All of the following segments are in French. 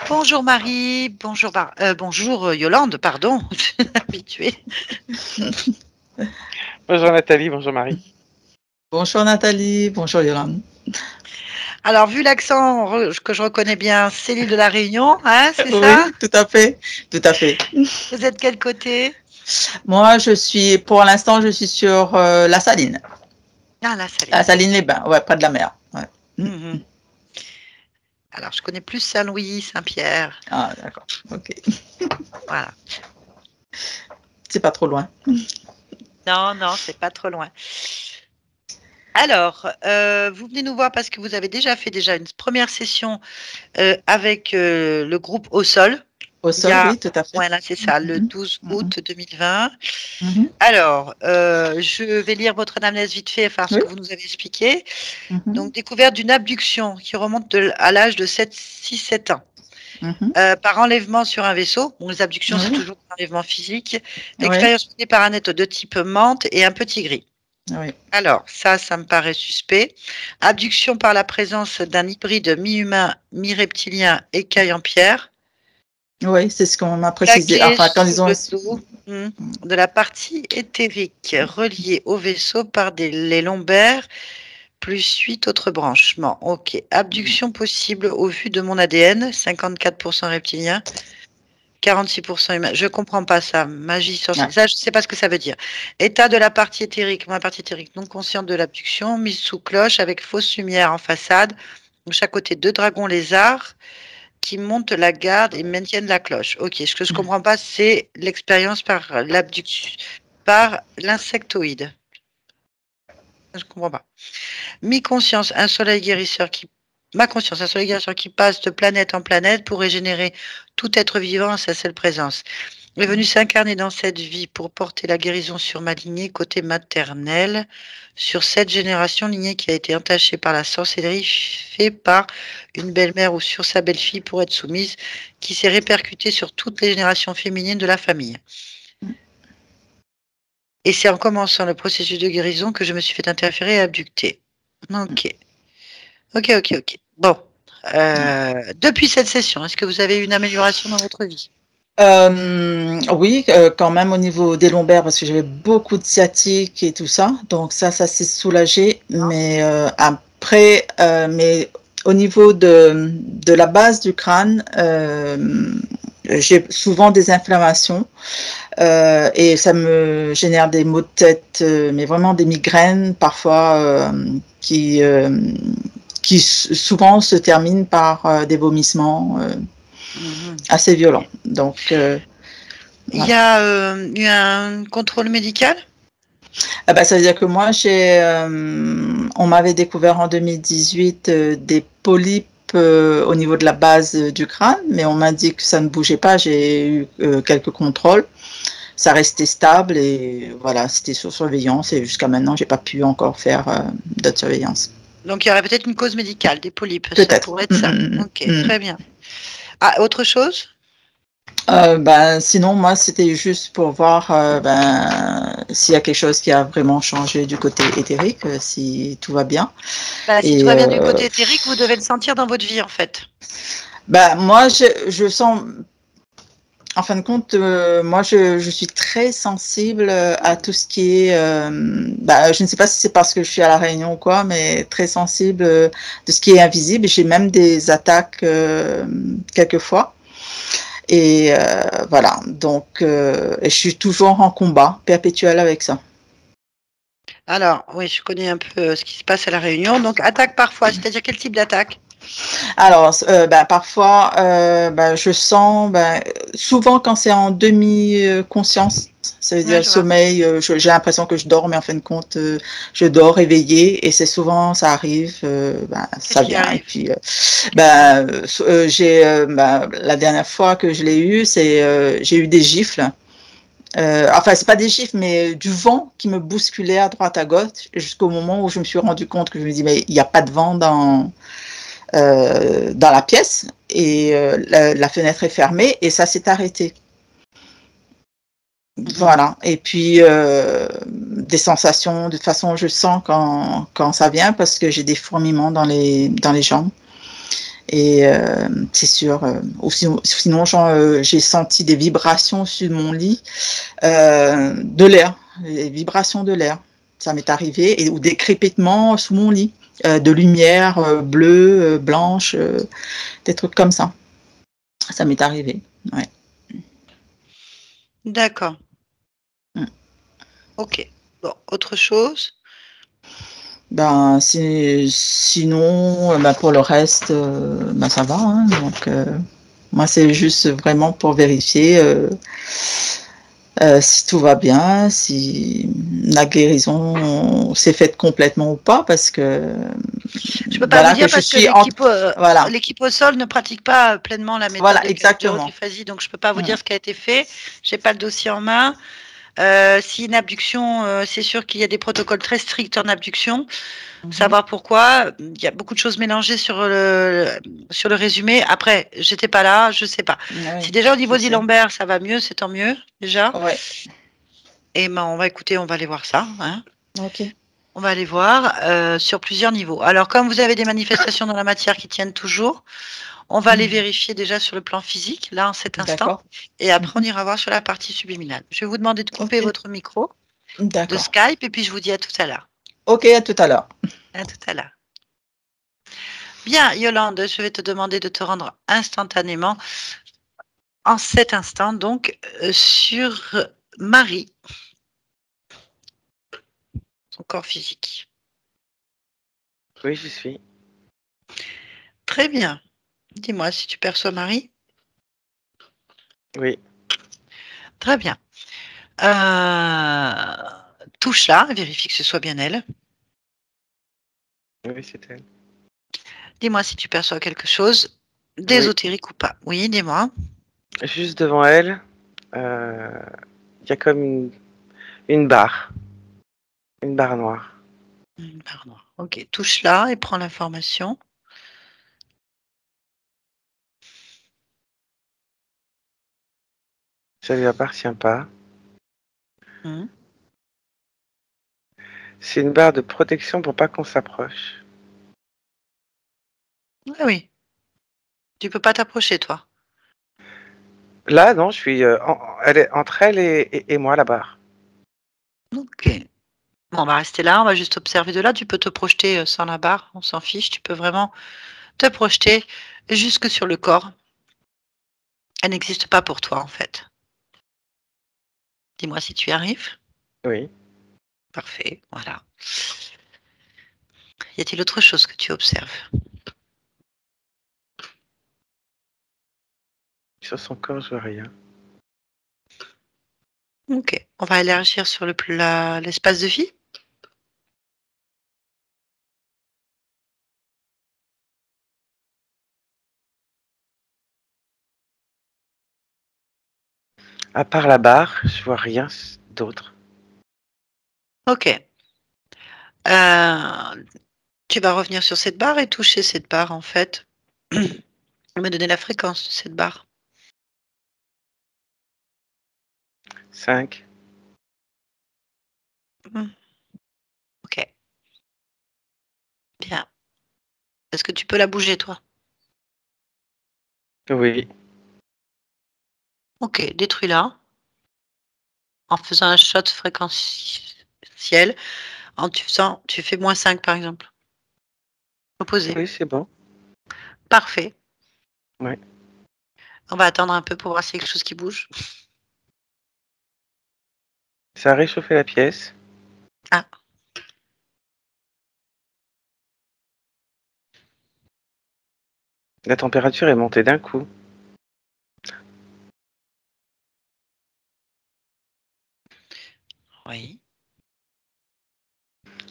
Bonjour Marie, bonjour Yolande, pardon, je suis habituée. Bonjour Nathalie, bonjour Marie. Bonjour Nathalie, bonjour Yolande. Alors, vu l'accent que je reconnais bien, c'est l'île de la Réunion, hein, c'est ça? Oui, tout à fait, tout à fait. Vous êtes quel côté? Moi, pour l'instant, je suis sur la Saline. Ah, la Saline. La Saline-les-Bains, ouais, près de la mer. Ouais. Mhm. Alors, je connais plus Saint-Louis, Saint-Pierre. Ah, d'accord, ok. Voilà. C'est pas trop loin. Non, c'est pas trop loin. Alors, vous venez nous voir parce que vous avez déjà fait une première session avec le groupe Au Sol. Au Il y sol, a, oui, tout à fait. voilà, c'est ça, le 12 août 2020. Mhm. Alors, je vais lire votre anamnèse vite fait, enfin, ce Oui. que vous nous avez expliqué. Mhm. Donc, découverte d'une abduction qui remonte à l'âge de 6-7 ans. Mhm. Par enlèvement sur un vaisseau. Bon, les abductions, c'est Oui. toujours un enlèvement physique. Oui. Expérience menée par un être de type menthe et un petit gris. Oui. Alors, ça me paraît suspect. Abduction par la présence d'un hybride mi-humain, mi-reptilien, écaille en pierre. Oui, c'est ce qu'on m'a précisé. Plaqué Enfin, quand sous ils ont. le dos de la partie éthérique reliée au vaisseau par les lombaires plus 8 autres branchements. Ok. Abduction possible au vu de mon ADN, 54% reptilien, 46% humain. Je comprends pas ça. Magie sorcière. Ouais. Ça, je sais pas ce que ça veut dire. État de la partie éthérique. Ma partie éthérique non consciente de l'abduction, mise sous cloche avec fausse lumière en façade. De chaque côté, 2 dragons lézards qui montent la garde et maintiennent la cloche. Ok. Ce que je comprends pas, c'est l'expérience par l'abduction, par l'insectoïde. Je comprends pas. Mi-conscience, un soleil guérisseur qui Ma conscience, un soleil guérisseur qui passe de planète en planète pour régénérer tout être vivant à sa seule présence. Est venu s'incarner dans cette vie pour porter la guérison sur ma lignée côté maternel, sur cette génération lignée qui a été entachée par la sorcellerie fait par une belle-mère ou sur sa belle-fille pour être soumise, qui s'est répercutée sur toutes les générations féminines de la famille. Et c'est en commençant le processus de guérison que je me suis fait interférer et abducter. Ok. Bon. Depuis cette session, est-ce que vous avez eu une amélioration dans votre vie? Oui, quand même au niveau des lombaires, parce que j'avais beaucoup de sciatique et tout ça. Donc ça s'est soulagé. Mais après, mais au niveau de la base du crâne, j'ai souvent des inflammations et ça me génère des maux de tête, mais vraiment des migraines parfois qui souvent se terminent par des vomissements assez violents. Donc, il y a eu un contrôle médical? Ah bah, ça veut dire que moi, on m'avait découvert en 2018 des polypes au niveau de la base du crâne, mais on m'a dit que ça ne bougeait pas. J'ai eu quelques contrôles. Ça restait stable et voilà, c'était sous surveillance et jusqu'à maintenant, j'ai pas pu encore faire d'autres surveillances. Donc il y aurait peut-être une cause médicale, des polypes, ça Peut-être. pourrait être ça. Ok, très bien. Ah, autre chose? Sinon, moi, c'était juste pour voir s'il y a quelque chose qui a vraiment changé du côté éthérique, si tout va bien. Si tout va bien du côté éthérique, vous devez le sentir dans votre vie, en fait. Moi, je sens, en fin de compte, moi, je suis très sensible à tout ce qui est, je ne sais pas si c'est parce que je suis à La Réunion ou quoi, mais très sensible de ce qui est invisible. J'ai même des attaques quelquefois. Et voilà, donc je suis toujours en combat perpétuel avec ça. Alors, oui, je connais un peu ce qui se passe à La Réunion. Donc, attaque parfois, c'est-à-dire quel type d'attaque? Alors, parfois, je sens, souvent quand c'est en demi-conscience, ça veut dire sommeil, j'ai l'impression que je dors, mais en fin de compte, je dors éveillée et c'est souvent, ça arrive, ça vient. Et puis, la dernière fois que je l'ai eu, j'ai eu des gifles. C'est pas des gifles, mais du vent qui me bousculait à droite à gauche jusqu'au moment où je me suis rendu compte que je me dis, mais il n'y a pas de vent dans la pièce et la fenêtre est fermée et ça s'est arrêté. Voilà. Et puis, des sensations, de toute façon, je sens quand ça vient parce que j'ai des fourmillements dans les jambes. Et c'est sûr. Sinon, j'ai senti des vibrations sur mon lit, de l'air, les vibrations de l'air. Ça m'est arrivé, ou des crépitements sous mon lit, de lumière bleue, blanche, des trucs comme ça. Ça m'est arrivé. Ouais. D'accord. Ok. Bon, autre chose? Ben, sinon, ben, pour le reste, ben, ça va. Hein. Donc, moi, c'est juste vraiment pour vérifier si tout va bien, si la guérison s'est faite complètement ou pas, parce que Je peux pas vous voilà que dire je parce que suis en... Voilà, l'équipe au sol ne pratique pas pleinement la méthode voilà, de exactement. cryotriphasie, donc je peux pas vous Mm. dire ce qui a été fait. J'ai pas le dossier en main. Si une abduction, c'est sûr qu'il y a des protocoles très stricts en abduction. Savoir pourquoi, il y a beaucoup de choses mélangées sur le résumé. Après, j'étais pas là, je sais pas. Si Oui, déjà au je niveau sais. d'Ilambert, ça va mieux, c'est tant mieux déjà. Ouais, Et ben on va écouter, on va aller voir ça. Hein. ok. On va aller voir sur plusieurs niveaux. Alors, comme vous avez des manifestations dans la matière qui tiennent toujours, on va les vérifier déjà sur le plan physique, là, en cet instant. D'accord. Et après, on ira voir sur la partie subliminale. Je vais vous demander de couper Ok, votre micro de d'accord. Skype et puis je vous dis à tout à l'heure. Ok, à tout à l'heure. À tout à l'heure. Bien, Yolande, je vais te demander de te rendre instantanément, en cet instant, donc, sur Marie, son corps physique. Oui, j'y suis. Très bien. Dis-moi si tu perçois Marie. Oui, Très bien. Touche-la, vérifie que ce soit bien elle. oui, c'est elle. Dis-moi si tu perçois quelque chose Oui, d'ésotérique ou pas. Oui, dis-moi. juste devant elle, il y a comme une barre noire. Pardon. Ok, touche-la et prends l'information. Ça lui appartient pas. Hmm. C'est une barre de protection pour pas qu'on s'approche. Ah oui, tu peux pas t'approcher, toi. Là, non, je suis, elle est entre elle et moi, la barre. Ok. Bon, on va rester là, on va juste observer de là. Tu peux te projeter sans la barre, on s'en fiche. Tu peux vraiment te projeter jusque sur le corps. Elle n'existe pas pour toi, en fait. Dis-moi si tu y arrives. Oui. Parfait, voilà. Y a-t-il autre chose que tu observes? Sur son corps, je vois rien. Ok, on va élargir sur l'espace de vie. À part la barre, je vois rien d'autre. Ok. Euh, Tu vas revenir sur cette barre et toucher cette barre, en fait. Me donner la fréquence de cette barre. 5. Hmm, ok, bien. Est-ce que tu peux la bouger, toi? Oui. Ok, détruis-la en faisant un shot fréquentiel. Tu fais -5 par exemple. Opposé. Oui, c'est bon. Parfait. Ouais. On va attendre un peu pour voir s'il y a quelque chose qui bouge. Ça a réchauffé la pièce. Ah, La température est montée d'un coup. oui.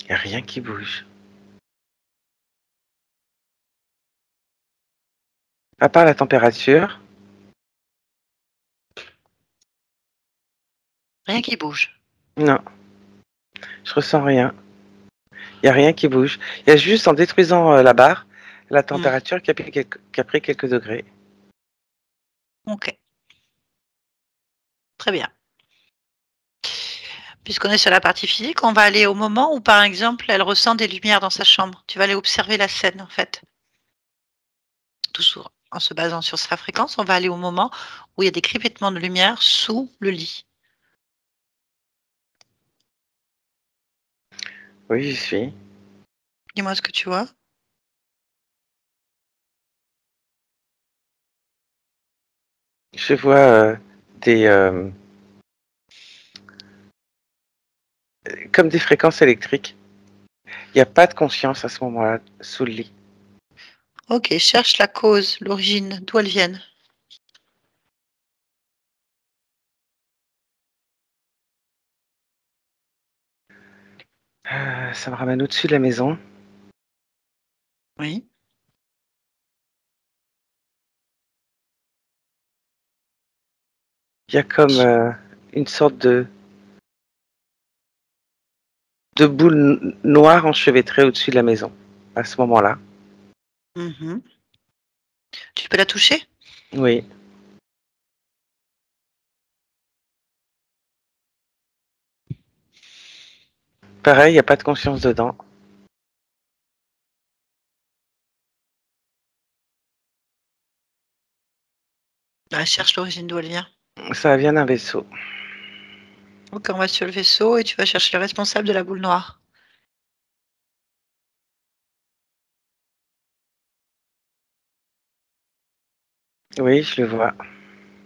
Il n'y a rien qui bouge. À part la température, Rien qui bouge. non, je ressens rien. Il n'y a rien qui bouge. Il y a juste en détruisant la barre, la Hmm, température qui a pris quelques degrés. ok, très bien. Puisqu'on est sur la partie physique, on va aller au moment où, par exemple, elle ressent des lumières dans sa chambre. Tu vas aller observer la scène, en fait. toujours en se basant sur sa fréquence, on va aller au moment où il y a des crépitements de lumière sous le lit. Oui, j'y suis. Dis-moi ce que tu vois. Je vois des comme des fréquences électriques. Il n'y a pas de conscience à ce moment-là sous le lit. Ok, cherche la cause, l'origine, d'où elles viennent. Ça me ramène au-dessus de la maison. Oui. Il y a comme une sorte de boule noire enchevêtrée au-dessus de la maison à ce moment-là. Mhm. Tu peux la toucher? Oui. Pareil, il n'y a pas de conscience dedans. Bah, cherche l'origine d'où elle vient. Ça vient d'un vaisseau. Ok, on va sur le vaisseau et tu vas chercher le responsable de la boule noire. Oui, je le vois.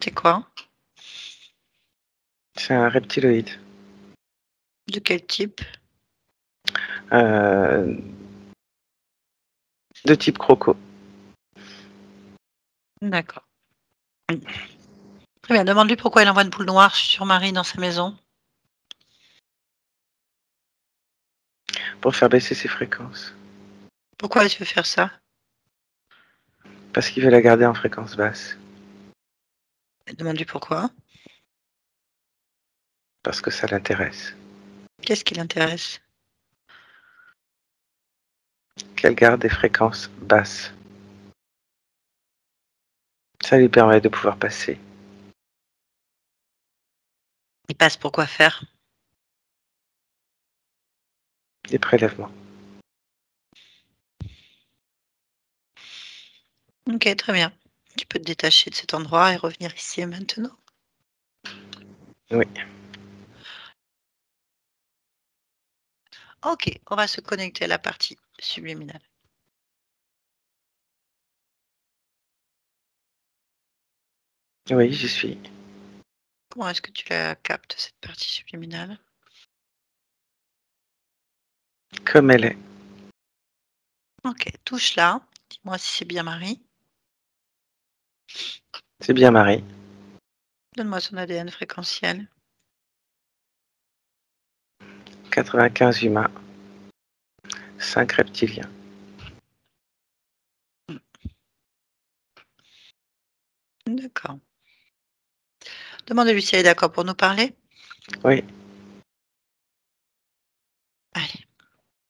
C'est quoi? C'est un reptiloïde. De quel type? Euh, de type croco. D'accord. Très bien, demande-lui pourquoi il envoie une boule noire sur Marie dans sa maison. Pour faire baisser ses fréquences. Pourquoi il veut faire ça? Parce qu'il veut la garder en fréquence basse. Demande-lui pourquoi. Parce que ça l'intéresse. Qu'est-ce qui l'intéresse? Qu'elle garde des fréquences basses. Ça lui permet de pouvoir passer. Il passe pour quoi faire? Des prélèvements. Ok, très bien. Tu peux te détacher de cet endroit et revenir ici et maintenant. Oui. Ok, on va se connecter à la partie subliminale. Oui, j'y suis. Comment est-ce que tu la captes, cette partie subliminale? Comme elle est. Ok, touche là. Dis-moi si c'est bien Marie. C'est bien Marie. Donne-moi son ADN fréquentiel. 95 humains. 5 reptiliens. D'accord. Demande-lui si elle est d'accord pour nous parler. Oui. Allez,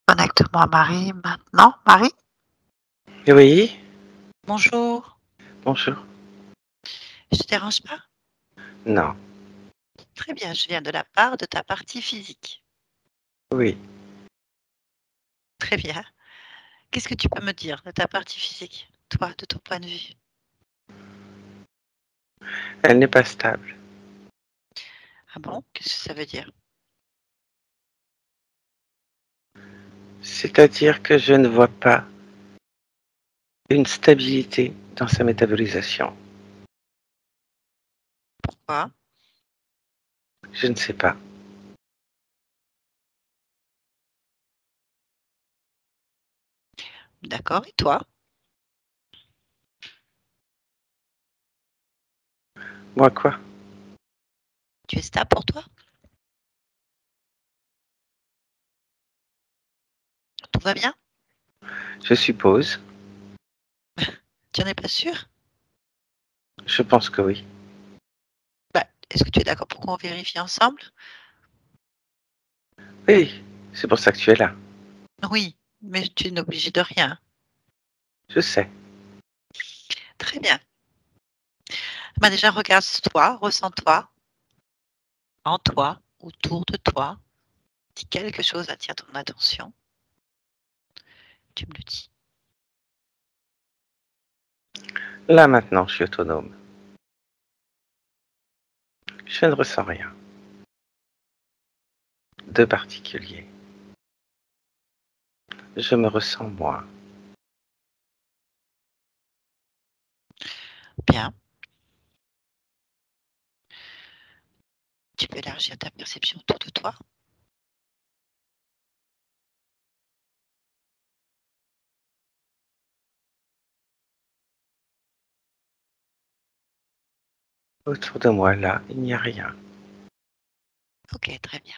connecte-moi à Marie maintenant. Marie, Oui. bonjour. Bonjour. Je te dérange pas? Non. Très bien, je viens de la part de ta partie physique. Oui. Très bien. Qu'est-ce que tu peux me dire de ta partie physique, toi, de ton point de vue? Elle n'est pas stable. Ah bon? Qu'est-ce que ça veut dire? C'est-à-dire que je ne vois pas une stabilité dans sa métabolisation. Pourquoi? Je ne sais pas. D'accord, et toi? Moi quoi? Tu es stable pour toi? Tout va bien? Je suppose. Tu n'en es pas sûr? Je pense que oui. Bah, est-ce que tu es d'accord pour qu'on vérifie ensemble? Oui. C'est pour ça que tu es là. Oui, mais tu n'es obligé de rien. Je sais. Très bien. Bah déjà, regarde-toi, ressens-toi, en toi, autour de toi. Si quelque chose attire ton attention, tu me le dis. Là maintenant, je suis autonome. Je ne ressens rien de particulier. Je me ressens moi. Bien. Tu peux élargir ta perception autour de toi. Autour de moi, là, il n'y a rien. Ok, très bien.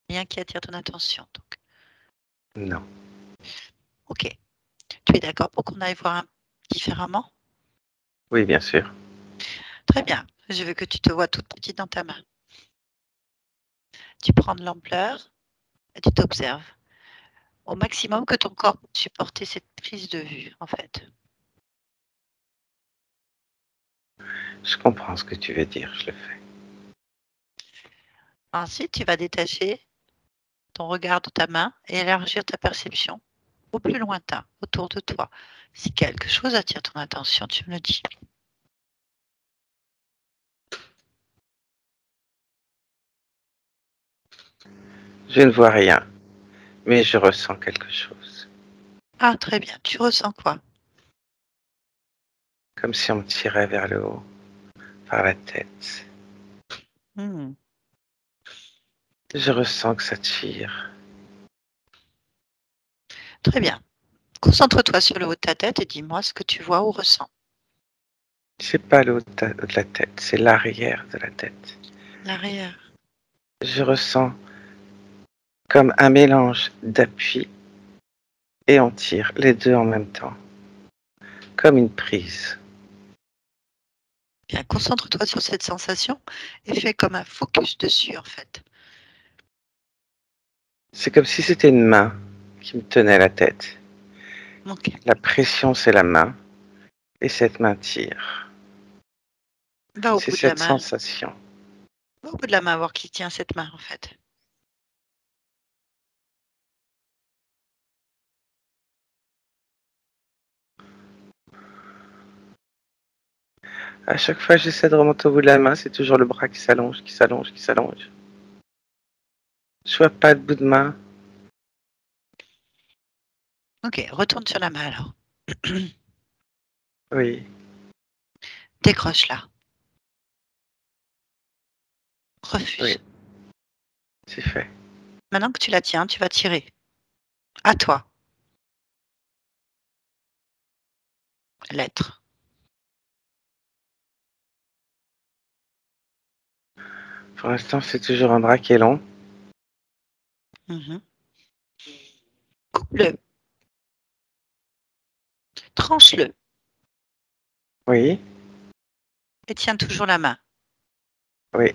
Rien qui attire ton attention, donc. Non. Ok. Tu es d'accord pour qu'on aille voir différemment? Oui, bien sûr. Très bien. Je veux que tu te vois toute petite dans ta main. Tu prends de l'ampleur et tu t'observes au maximum que ton corps peut supporter cette prise de vue, en fait. Je comprends ce que tu veux dire, je le fais. Ensuite, tu vas détacher ton regard de ta main et élargir ta perception au plus lointain, autour de toi. Si quelque chose attire ton attention, tu me le dis. Je ne vois rien, mais je ressens quelque chose. Ah, très bien. Tu ressens quoi? Comme si on me tirait vers le haut, par la tête. Hmm. Je ressens que ça tire. Très bien. Concentre-toi sur le haut de ta tête et dis-moi ce que tu vois ou ressens. C'est pas le haut de la tête, c'est l'arrière de la tête. L'arrière. Je ressens comme un mélange d'appui et on tire les deux en même temps, comme une prise. Bien, concentre-toi sur cette sensation et fais comme un focus dessus, en fait. C'est comme si c'était une main qui me tenait la tête. Ok. La pression, c'est la main, et cette main tire. Va au C'est bout de la cette main. sensation. Va au bout de la main, voir qui tient cette main, en fait. À chaque fois, j'essaie de remonter au bout de la main, c'est toujours le bras qui s'allonge, qui s'allonge, qui s'allonge. Je vois pas de bout de main. Ok, retourne sur la main alors. Oui, Décroche-la. oui, Refuse. c'est fait. Maintenant que tu la tiens, tu vas tirer. À toi. L'être. Pour l'instant, c'est toujours un bras qui est long. Mhm. Coupe-le. Tranche-le. Oui, Et tiens toujours la main. oui.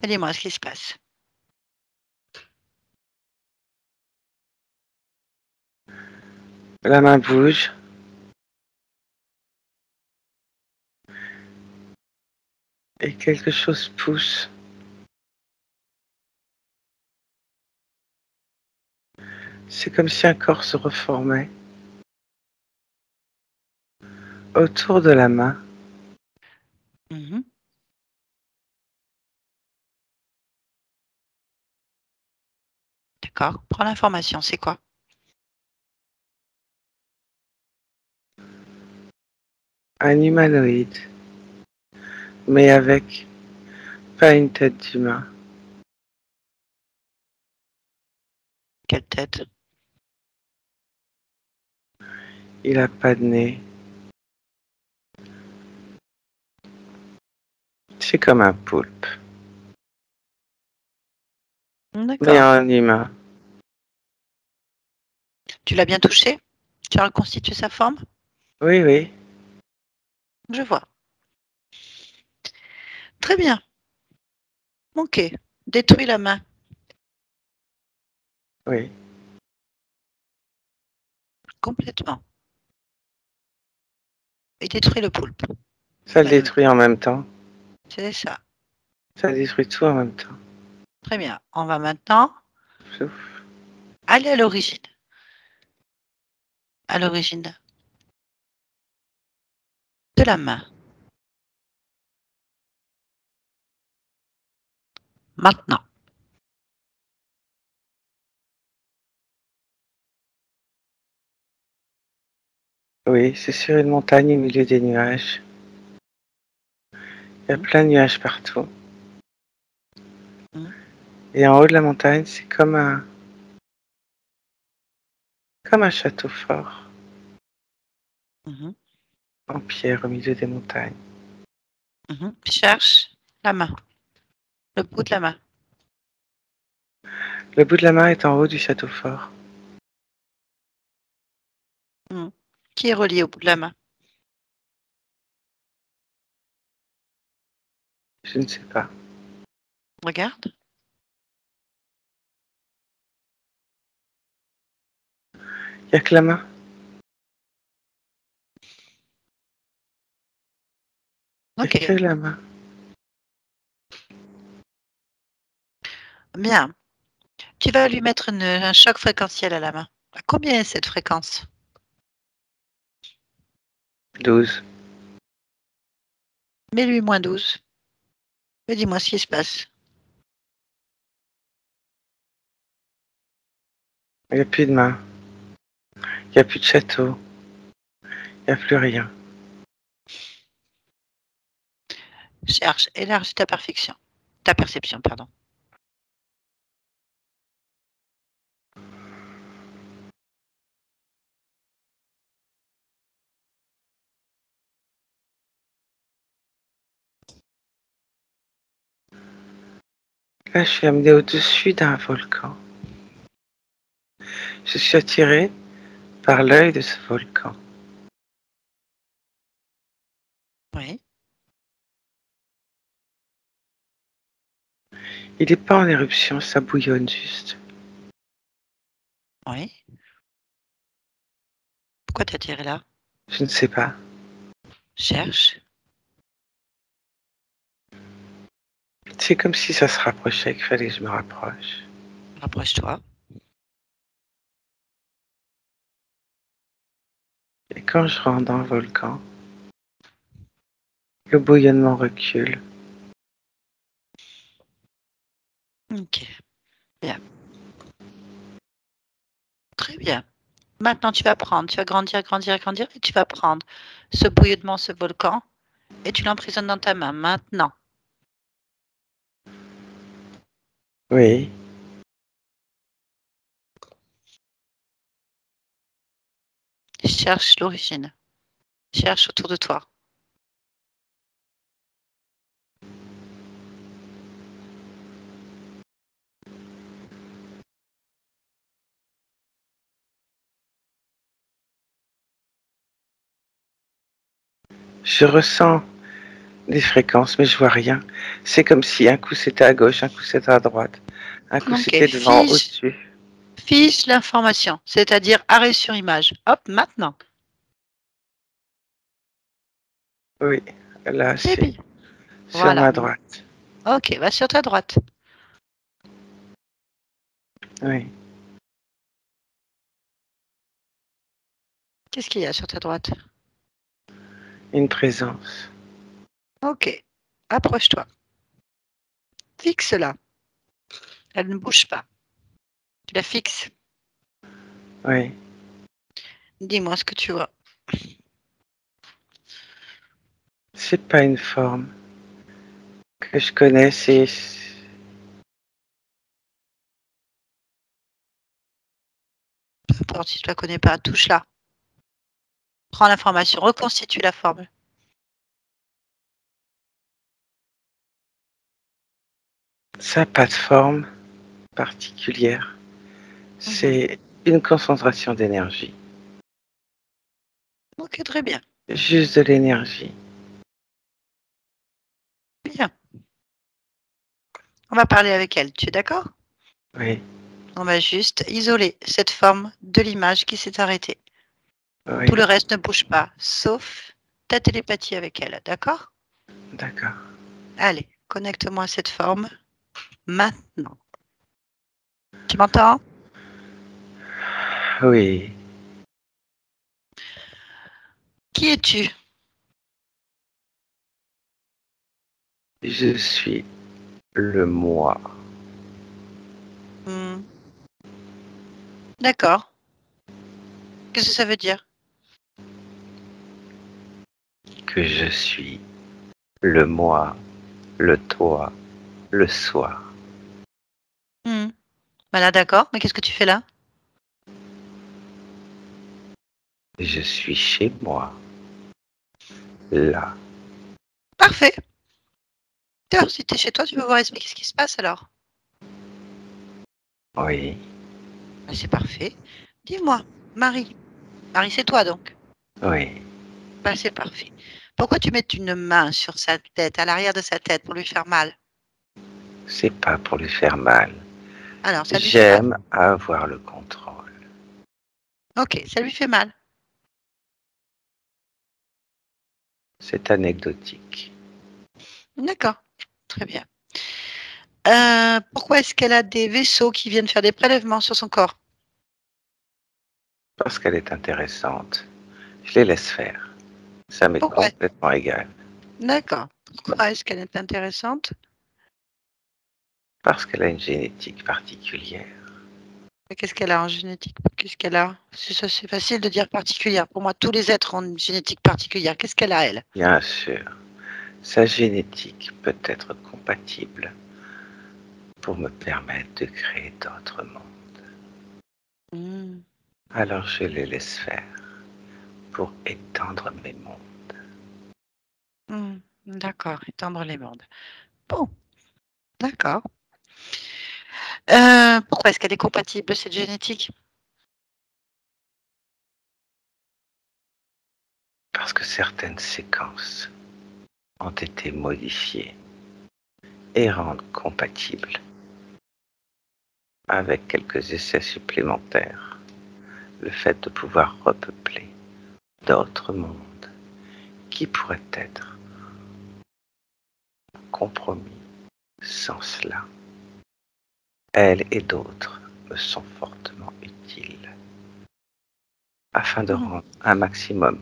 Et dis-moi ce qui se passe. La main bouge. Et quelque chose pousse. C'est comme si un corps se reformait autour de la main. Mhm. D'accord. Prends l'information. C'est quoi? Un humanoïde, mais avec pas une tête d'humain. Quelle tête? Il a pas de nez. C'est comme un poulpe, mais D'accord. un humain. Tu l'as bien touché? Tu as reconstitué sa forme? Oui, oui, Je vois. Très bien. Ok. Détruis la main. oui. Complètement. Et détruis le poulpe. Ça le Humanoïde. détruit en même temps. C'est ça. Ça détruit tout en même temps. Très bien. On va maintenant Sauf aller à l'origine. À l'origine de la main. Maintenant. Oui, c'est sur une montagne au milieu des nuages. Il y a plein de nuages partout. Et en haut de la montagne, c'est comme un château fort Mhm. en pierre au milieu des montagnes. Cherche la main. Le bout de la main. Le bout de la main est en haut du château fort. Qui est relié au bout de la main? Je ne sais pas. Regarde. Il n'y a que la main. Il n'y a Ok. que la main. Bien. Tu vas lui mettre un choc fréquentiel à la main. À combien est cette fréquence? 12. Mets-lui moins 12. Et dis-moi ce qui se passe. Il n'y a plus de main. Il n'y a plus de château. Il n'y a plus rien. Cherche, élargis ta perfection. Ta perception, pardon. Là, je suis amenée au-dessus d'un volcan. Je suis attirée par l'œil de ce volcan. Oui. Il n'est pas en éruption, ça bouillonne juste. Oui. Pourquoi t'as tiré là? Je ne sais pas. Cherche. C'est comme si ça se rapprochait, qu'il fallait que je me rapproche. Rapproche-toi. Et quand je rentre dans le volcan, le bouillonnement recule. Ok. Bien. Très bien. Maintenant, tu vas grandir, grandir, grandir, et tu vas prendre ce bouillonnement, ce volcan, et tu l'emprisonnes dans ta main. Maintenant. Oui. Cherche l'origine. Cherche autour de toi. Je ressens des fréquences, mais je vois rien. C'est comme si un coup c'était à gauche, un coup c'était à droite, un coup Ok. c'était devant, au-dessus. Fiche l'information, c'est-à-dire arrêt sur image. Hop, maintenant. Oui, là C'est c'est bien. sur Voilà. ma droite. Ok, va sur ta droite. Oui, Qu'est-ce qu'il y a sur ta droite? une présence. Ok. Approche-toi. Fixe-la. Elle ne bouge pas. Tu la fixes. Oui, Dis-moi ce que tu vois. c'est pas une forme que je connais, c'est Peu importe si tu la connais pas, touche-la. Prends l'information, reconstitue la forme. ça n'a pas de forme particulière. C'est une concentration d'énergie. Ok, très bien. Juste de l'énergie. Bien. On va parler avec elle. Tu es d'accord? Oui, On va juste isoler cette forme de l'image qui s'est arrêtée. Tout le oui, reste ne bouge pas, sauf ta télépathie avec elle. D'accord? d'accord. Allez, connecte-moi à cette forme maintenant. Tu m'entends? Oui, Qui es-tu? Je suis le moi. D'accord. Qu'est-ce que ça veut dire? Que je suis le moi, le toi, le soi. Voilà, d'accord. Mais qu'est-ce que tu fais là? Je suis chez moi. Là. Parfait. Tiens, si tu es chez toi, tu peux voir expliquer ce qui se passe alors. Oui. C'est parfait. Dis-moi, Marie. Marie, c'est toi donc. Oui. C'est parfait. Pourquoi tu mets une main sur sa tête, à l'arrière de sa tête, pour lui faire mal? C'est pas pour lui faire mal. Alors, ça lui fait mal. J'aime avoir le contrôle. Ok, ça lui fait mal. C'est anecdotique. D'accord, très bien. Pourquoi est-ce qu'elle a des vaisseaux qui viennent faire des prélèvements sur son corps? Parce qu'elle est intéressante. Je les laisse faire. Ça m'est Pourquoi? complètement égal. D'accord. Pourquoi est-ce qu'elle est intéressante? Parce qu'elle a une génétique particulière. Qu'est-ce qu'elle a en génétique? Qu'est-ce qu'elle a? C'est facile de dire particulière. Pour moi, tous les êtres ont une génétique particulière. Qu'est-ce qu'elle a, elle? Bien sûr, sa génétique peut être compatible pour me permettre de créer d'autres mondes. Alors je les laisse faire pour étendre mes mondes. D'accord, étendre les mondes. Bon, d'accord. Pourquoi est-ce qu'elle est compatible, cette génétique? Parce que certaines séquences ont été modifiées et rendent compatibles avec quelques essais supplémentaires le fait de pouvoir repeupler d'autres mondes qui pourraient être compromis sans cela. Elle et d'autres me sont fortement utiles afin de rendre un maximum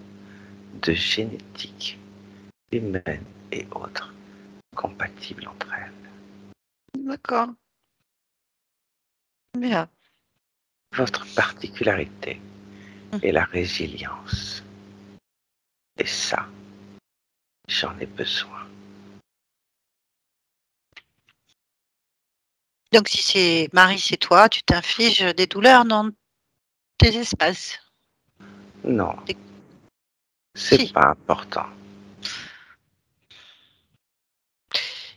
de génétique humaine et autres compatibles entre elles. D'accord. Bien. Votre particularité est la résilience. Et ça, j'en ai besoin. Donc, si c'est Marie, c'est toi, tu t'infliges des douleurs dans tes espaces. Non, Si. c'est pas important.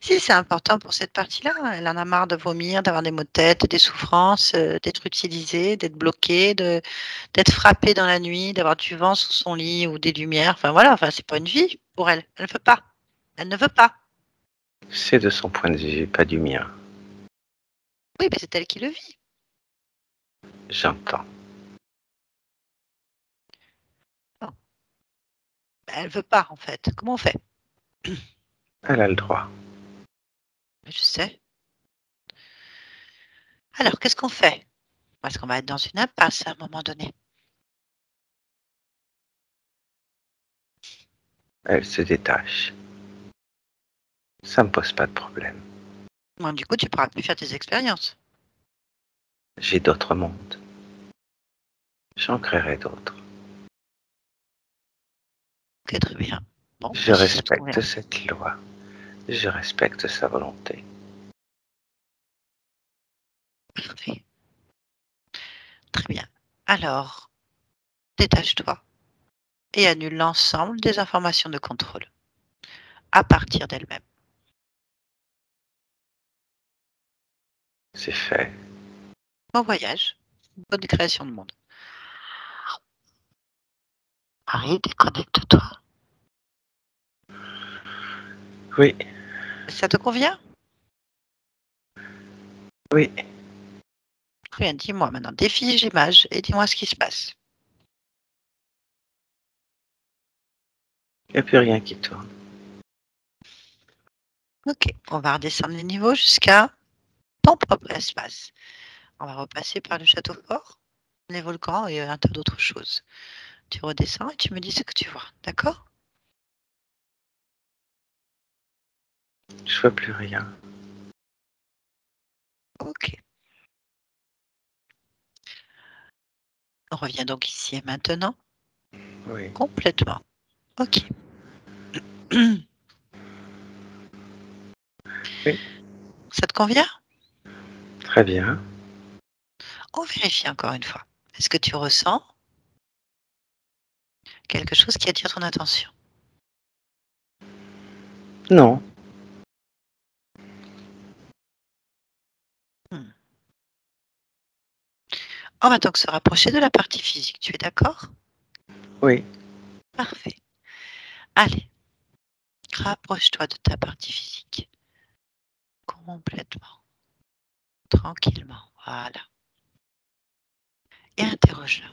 Si, c'est important pour cette partie-là. Elle en a marre de vomir, d'avoir des maux de tête, des souffrances, d'être utilisée, d'être bloquée, d'être frappée dans la nuit, d'avoir du vent sous son lit ou des lumières. Enfin voilà, enfin, c'est pas une vie pour elle. Elle ne veut pas. Elle ne veut pas. C'est de son point de vue, pas du mien. Oui, mais c'est elle qui le vit. J'entends. Non. Elle veut pas, en fait. Comment on fait? Elle a le droit. Je sais. Alors, qu'est-ce qu'on fait? Parce qu'on va être dans une impasse à un moment donné. Elle se détache. Ça me pose pas de problème. Bon, du coup, tu pourras plus faire tes expériences. J'ai d'autres mondes. J'en créerai d'autres. Ok, très bien. Bon, Je si ça te respecte convient. cette loi. Je respecte sa volonté. Parfait. Très bien. Alors, détache-toi et annule l'ensemble des informations de contrôle à partir d'elle-même. C'est fait. Bon voyage. Bonne création de monde. Marie, déconnecte-toi. Oui, Ça te convient? oui. Très bien, dis-moi maintenant. Défige l'image et dis-moi ce qui se passe. Il n'y a plus rien qui tourne. Ok, on va redescendre les niveaux jusqu'à ton propre espace. On va repasser par le château fort, les volcans et un tas d'autres choses. Tu redescends et tu me dis ce que tu vois, d'accord? Je vois plus rien. Ok. On revient donc ici et maintenant. Oui. Complètement. Ok. Oui. Ça te convient? Très bien. On vérifie encore une fois. Est-ce que tu ressens quelque chose qui attire ton attention? Non. On va donc se rapprocher de la partie physique. Tu es d'accord? Oui. Parfait. Allez, rapproche-toi de ta partie physique. Complètement. Tranquillement. Voilà. Et interroge-la.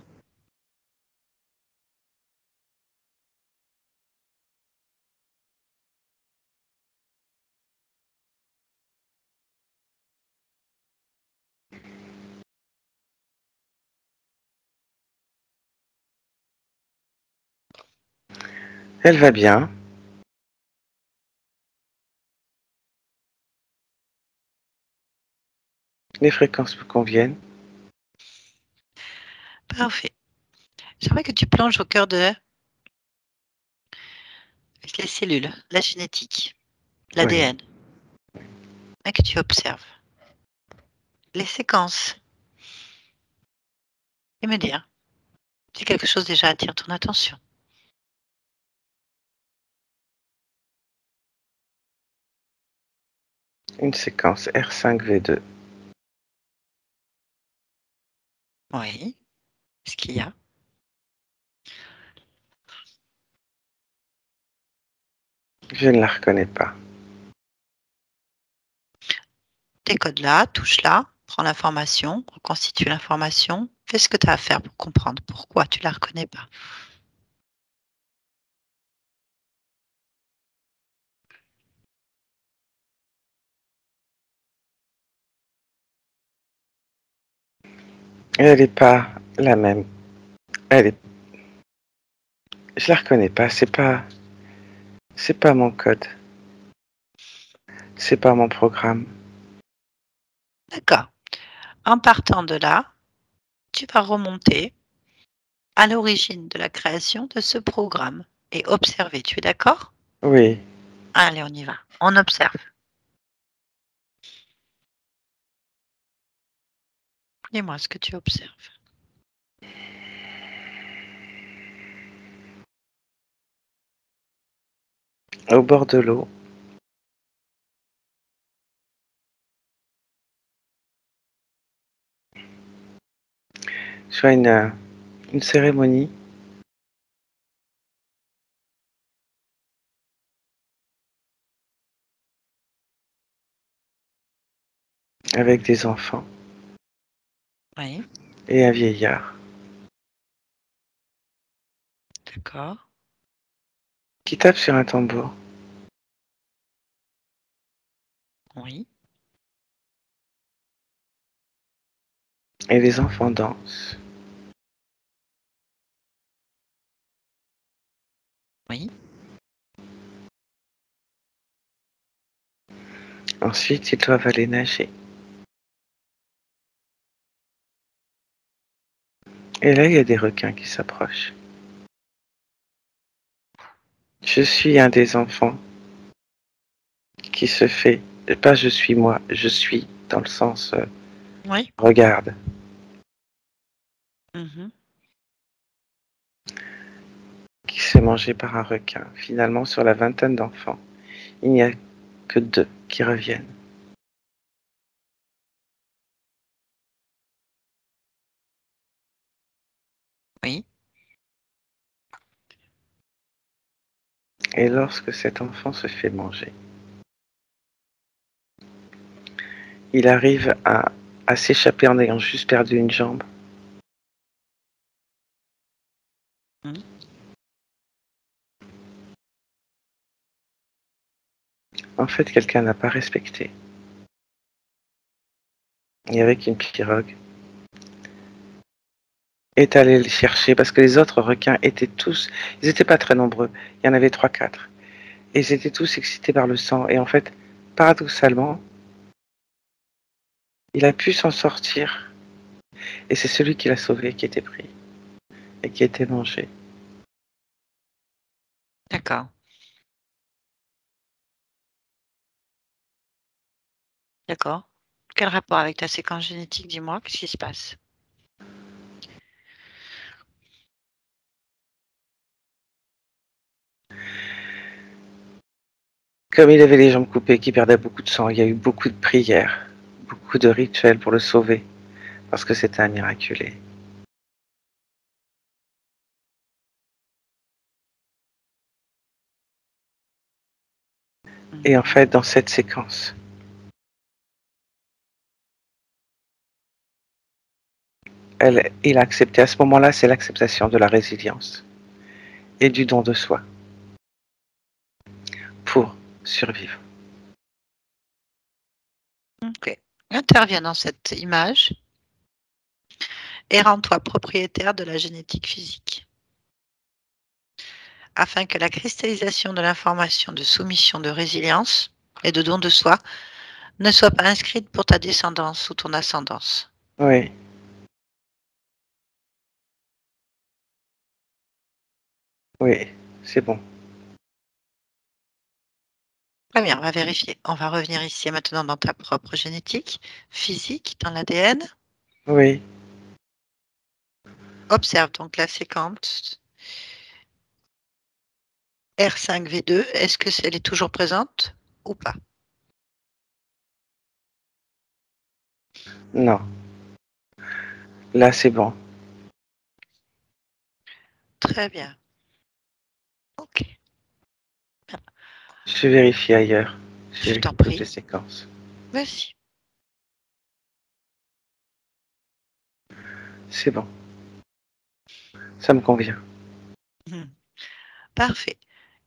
Elle va bien. Les fréquences me conviennent. Parfait. J'aimerais que tu plonges au cœur de les cellules, la génétique, l'ADN, et que tu observes les séquences et me dire si quelque chose déjà attire ton attention. Une séquence R5V2. Oui. Ce qu'il y a. Je ne la reconnais pas. Décode-la, touche-la, prends l'information, reconstitue l'information, fais ce que tu as à faire pour comprendre pourquoi tu ne la reconnais pas. Elle n'est pas la même. Elle est. Je la reconnais pas. C'est pas. C'est pas mon code. C'est pas mon programme. D'accord. En partant de là, tu vas remonter à l'origine de la création de ce programme et observer. Tu es d'accord? Oui. Allez, on y va. On observe. Dis-moi ce que tu observes. Au bord de l'eau. Je vois une cérémonie. Avec des enfants Oui, et un vieillard d'accord. qui tape sur un tambour. Oui, Et les enfants dansent. oui, Ensuite, ils doivent aller nager. Et là, il y a des requins qui s'approchent. Je suis un des enfants qui se fait, pas je suis moi, je suis dans le sens oui. regarde, Mhm. qui se fait manger par un requin. Finalement, sur la vingtaine d'enfants, il n'y a que 2 qui reviennent. Oui, Et lorsque cet enfant se fait manger, il arrive à s'échapper en ayant juste perdu une jambe. mhm. En fait, quelqu'un n'a pas respecté. Et avec une pirogue, est allé les chercher parce que les autres requins étaient tous, ils n'étaient pas très nombreux, il y en avait 3-4. Et ils étaient tous excités par le sang. Et en fait, paradoxalement, il a pu s'en sortir. Et c'est celui qui l'a sauvé qui était pris et qui était mangé. D'accord. D'accord. Quel rapport avec ta séquence génétique, dis-moi, qu'est-ce qui se passe? Comme il avait les jambes coupées, qu'il perdait beaucoup de sang, il y a eu beaucoup de prières, beaucoup de rituels pour le sauver, parce que c'était un miraculé. Et en fait, dans cette séquence, il a accepté, à ce moment-là, c'est l'acceptation de la résilience et du don de soi pour survivre. Ok. Interviens dans cette image et rends-toi propriétaire de la génétique physique, afin que la cristallisation de l'information de soumission, de résilience et de don de soi ne soit pas inscrite pour ta descendance ou ton ascendance. Oui. Oui, c'est bon. Très bien, on va vérifier. On va revenir ici maintenant dans ta propre génétique, physique, dans l'ADN. Oui. Observe donc la séquence R5V2. Est-ce que elle est toujours présente ou pas? Non. Là, c'est bon. Très bien. Ok. Je vérifie ailleurs. Je Je t'en vérifie toutes les prie. séquences. Vas-y. C'est bon. Ça me convient. Parfait.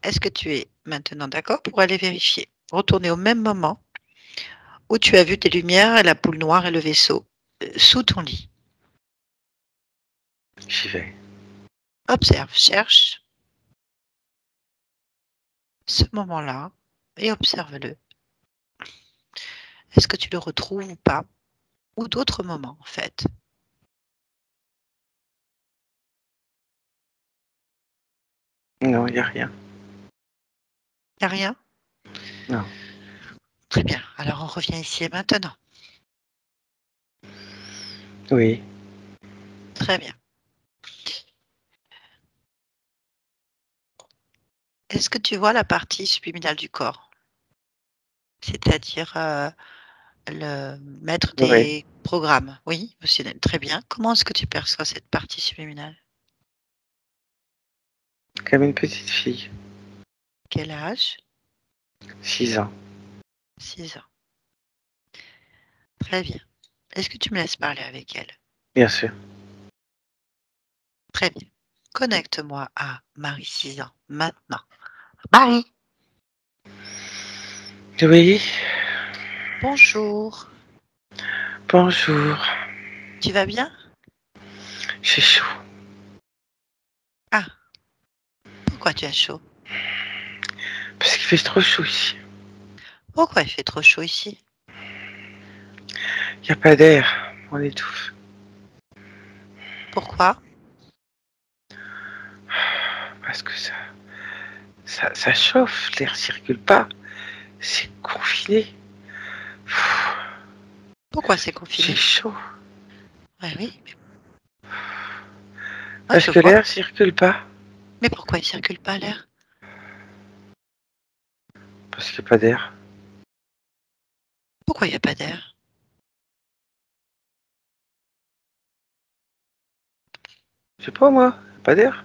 Est-ce que tu es maintenant d'accord pour aller vérifier? Retourner au même moment où tu as vu tes lumières, la boule noire et le vaisseau sous ton lit. J'y vais. Observe, cherche ce moment-là et observe-le. Est-ce que tu le retrouves ou pas? Ou d'autres moments en fait? Non, il n'y a rien. Il n'y a rien? Non. Très bien. Alors on revient ici et maintenant. Oui. Très bien. Est-ce que tu vois la partie subliminale du corps? C'est-à-dire le maître Oui. des programmes. Oui, émotionnel. Très bien. Comment est-ce que tu perçois cette partie subliminale? Comme une petite fille. Quel âge? 6 ans. 6 ans. Très bien. Est-ce que tu me laisses parler avec elle? Bien sûr. Très bien. Connecte-moi à Marie, 6 ans, maintenant. Marie, Oui. bonjour. Bonjour. Tu vas bien? J'ai chaud. Ah, pourquoi tu as chaud? Parce qu'il fait trop chaud ici. Pourquoi il fait trop chaud ici? Il n'y a pas d'air. On étouffe. Pourquoi? Parce que ça chauffe. L'air circule pas. C'est confiné. Pourquoi c'est J'ai confiné? chaud. Ouais, oui, moi Parce je que vois. l'air circule pas. Mais pourquoi il circule pas l'air? Parce qu'il n'y a pas d'air. Pourquoi il n'y a pas d'air? Je sais pas moi. Pas d'air.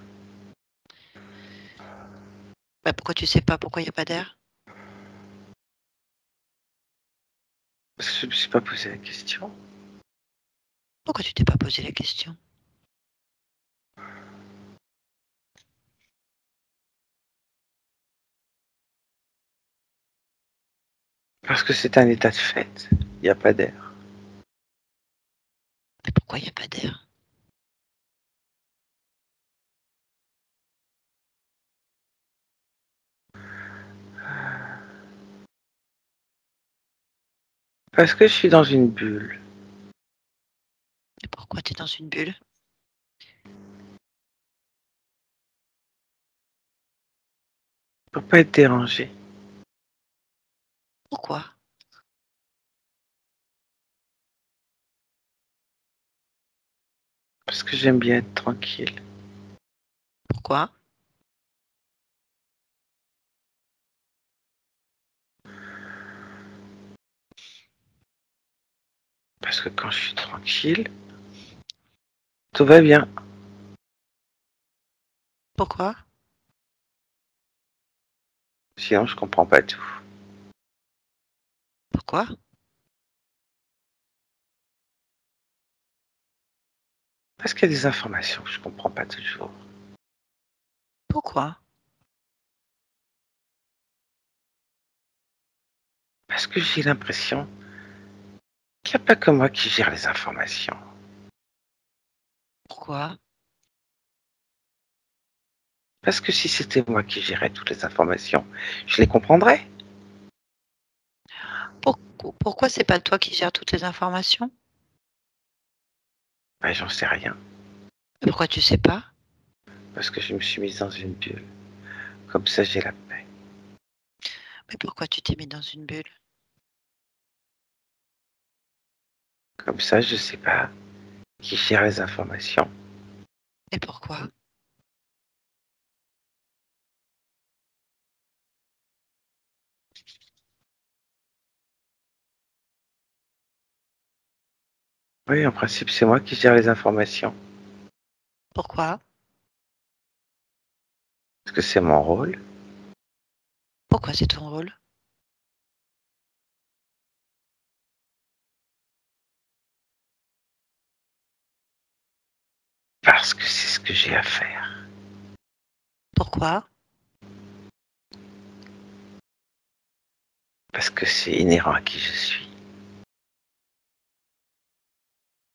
Bah, pourquoi tu sais pas pourquoi il n'y a pas d'air? Parce que je me suis pas posé la question. Pourquoi tu t'es pas posé la question? Parce que c'est un état de fait. Il n'y a pas d'air. Mais pourquoi il n'y a pas d'air? Parce que je suis dans une bulle. Et pourquoi tu es dans une bulle? Pour pas être dérangé. Pourquoi? Parce que j'aime bien être tranquille. Pourquoi? Parce que quand je suis tranquille, tout va bien. Pourquoi? Sinon, je comprends pas tout. Pourquoi? Parce qu'il y a des informations que je comprends pas toujours. Pourquoi? Parce que j'ai l'impression qu'il n'y a pas que moi qui gère les informations. Pourquoi? Parce que si c'était moi qui gérais toutes les informations, je les comprendrais. Pourquoi c'est pas toi qui gères toutes les informations? Ben, j'en sais rien. Pourquoi tu sais pas? Parce que je me suis mise dans une bulle. Comme ça, j'ai la paix. Mais pourquoi tu t'es mis dans une bulle? Comme ça, je sais pas qui gère les informations. Et pourquoi? Oui, en principe, c'est moi qui gère les informations. Pourquoi? Parce que c'est mon rôle. Pourquoi c'est ton rôle? Parce que c'est ce que j'ai à faire. Pourquoi? Parce que c'est inhérent à qui je suis.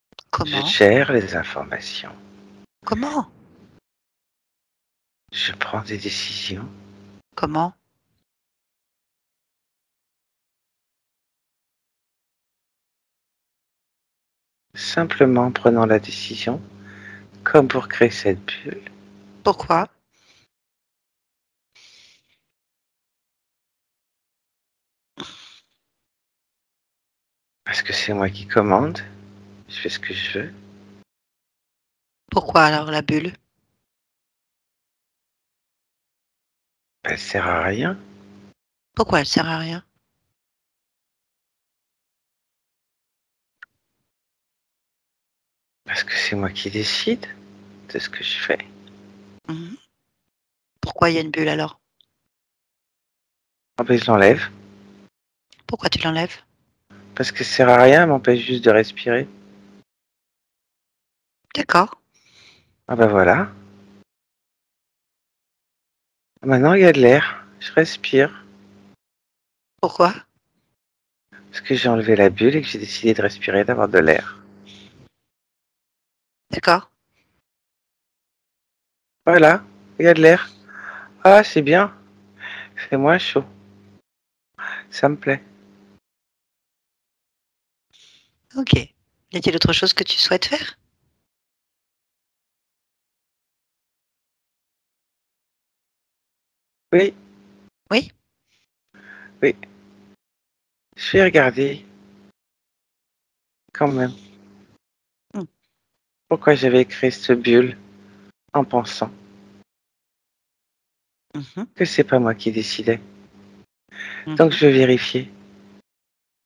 Je Comment? gère les informations. Comment? Je prends des décisions. Comment? Simplement en prenant la décision, comme pour créer cette bulle. Pourquoi? Parce que c'est moi qui commande. Je fais ce que je veux. Pourquoi alors la bulle? Elle sert à rien. Pourquoi elle sert à rien? Parce que c'est moi qui décide de ce que je fais. Mhm. Pourquoi il y a une bulle alors? Ah ben, je l'enlève. Pourquoi tu l'enlèves? Parce que ça sert à rien, elle m'empêche juste de respirer. D'accord. Ah ben voilà. Maintenant, il y a de l'air. Je respire. Pourquoi? Parce que j'ai enlevé la bulle et que j'ai décidé de respirer, d'avoir de l'air. D'accord. Voilà, il y a de l'air. Ah, c'est bien. C'est moins chaud. Ça me plaît. Ok. Y a-t-il autre chose que tu souhaites faire? Oui, Oui? oui. Je vais regarder quand même Mm. pourquoi j'avais créé cette bulle en pensant Mhm. que c'est pas moi qui décidais. Donc Mhm. je vais vérifier.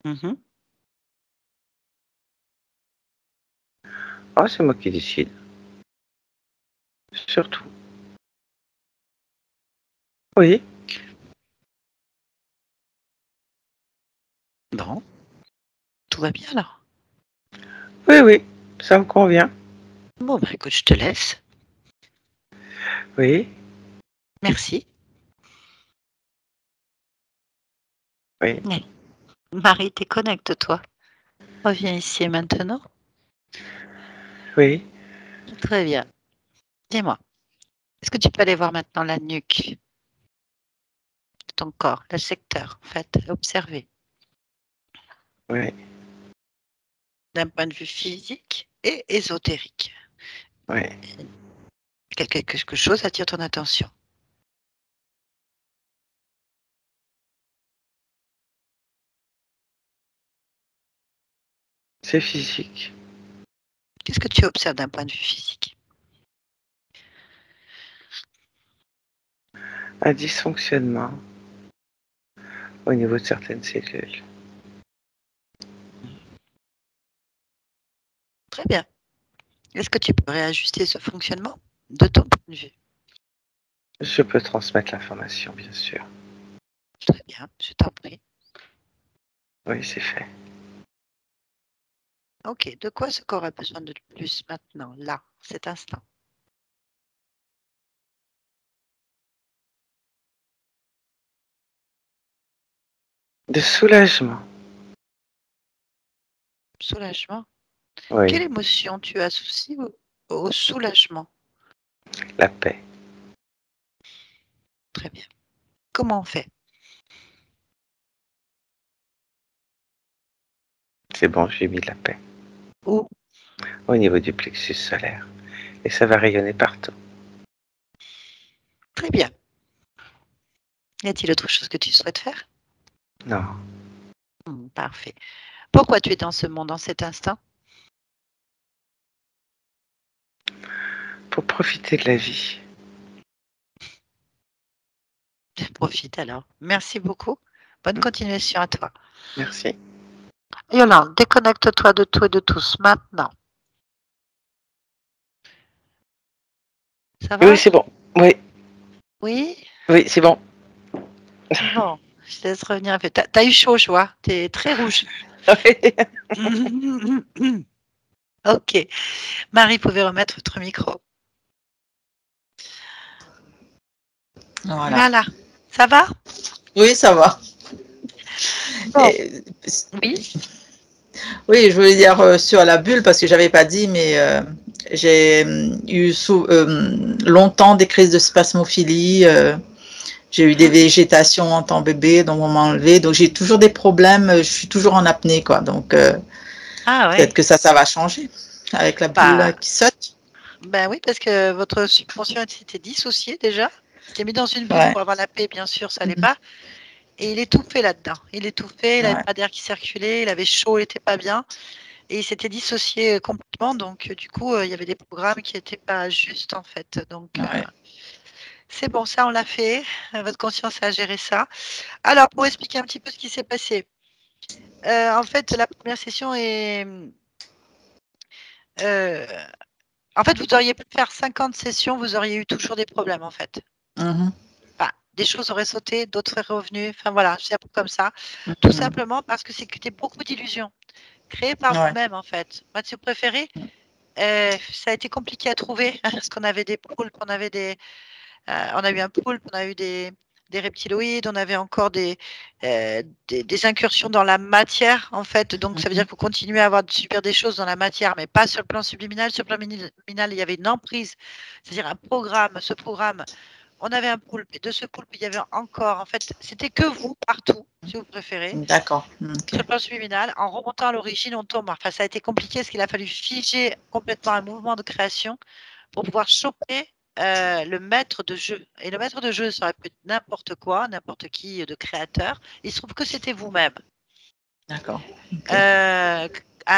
Mhm. Oh, c'est moi qui décide. Surtout. Oui, Bon, tout va bien alors. oui, oui. Ça me convient. Bon, bah écoute, je te laisse. Oui, Merci. oui, Allez. Marie, déconnecte-toi. Reviens ici et maintenant. oui. Très bien. Dis-moi, est-ce que tu peux aller voir maintenant la nuque de ton corps, le secteur, en fait, observer. Oui, d'un point de vue physique et ésotérique. oui. Quelque chose attire ton attention. C'est physique. Qu'est-ce que tu observes d'un point de vue physique? Un dysfonctionnement au niveau de certaines cellules. Très bien. Est-ce que tu peux réajuster ce fonctionnement de ton point de vue? Je peux transmettre l'information, bien sûr. Très bien, je t'en prie. Oui, c'est fait. Ok, de quoi ce corps a besoin de plus maintenant, là, cet instant? De soulagement. Soulagement. Quelle Oui, émotion tu associes au soulagement? la paix. Très bien. Comment on fait? C'est bon, j'ai mis de la paix. Où? Au niveau du plexus solaire. Et ça va rayonner partout. Très bien. Y a-t-il autre chose que tu souhaites faire? Non. Parfait. Pourquoi tu es dans ce monde en cet instant? Pour profiter de la vie. Profite alors. Merci beaucoup. Bonne continuation à toi. Merci. Yolande, déconnecte-toi de tout et de tous maintenant. Ça va? Oui, c'est bon. Oui, Oui? oui, c'est bon. Bon, je te laisse revenir un peu. T'as eu chaud, je vois. T'es très rouge. Ok. Marie, pouvez remettre votre micro. Voilà. Voilà. Ça va? Oui, ça va. Bon. Et- Oui. oui, je voulais dire sur la bulle, parce que j'avais pas dit, mais j'ai eu longtemps des crises de spasmophilie. J'ai eu des végétations en temps bébé, donc on m'a enlevé. Donc j'ai toujours des problèmes. Je suis toujours en apnée, quoi. Donc Ah ouais. peut-être que ça va changer avec la bulle Bah, qui saute. ben oui, parce que votre subconscient s'était dissocié déjà. C'était mis dans une bulle Ouais. pour avoir la paix, bien sûr, ça n'allait Mhm. pas. Et il étouffait là-dedans. Il étouffait, il n'avait Ouais. pas d'air qui circulait, il avait chaud, il n'était pas bien. Et il s'était dissocié complètement. Donc, du coup, il y avait des programmes qui n'étaient pas justes, en fait. Donc, Ouais. c'est bon, ça, on l'a fait. Votre conscience a géré ça. Alors, pour expliquer un petit peu ce qui s'est passé. En fait, la première session est. En fait, vous auriez pu faire 50 sessions, vous auriez eu toujours des problèmes, en fait. Mhm. Enfin, des choses auraient sauté, d'autres seraient revenues. Enfin, voilà, c'est un peu comme ça. Tout Mhm. simplement parce que c'était beaucoup d'illusions créées par Ouais. vous-même, en fait. Votre préféré, ça a été compliqué à trouver parce qu'on avait des poulpes, on a eu un poulpe, on a eu des reptiloïdes, on avait encore des incursions dans la matière, en fait. Donc, ça veut dire Mhm. qu'il faut continuer à avoir subir des choses dans la matière, mais pas sur le plan subliminal. Sur le plan subliminal, il y avait une emprise, c'est-à-dire un programme. Ce programme, on avait un poulpe, et de ce poulpe, il y avait encore, en fait, c'était que vous, partout, si vous préférez. D'accord. Sur le Ok. plan subliminal, en remontant à l'origine, on tombe. Enfin, ça a été compliqué parce qu'il a fallu figer complètement un mouvement de création pour pouvoir choper le maître de jeu. Et le maître de jeu, ça aurait pu être n'importe quoi, n'importe qui de créateur. Il se trouve que c'était vous-même. D'accord. Ok. À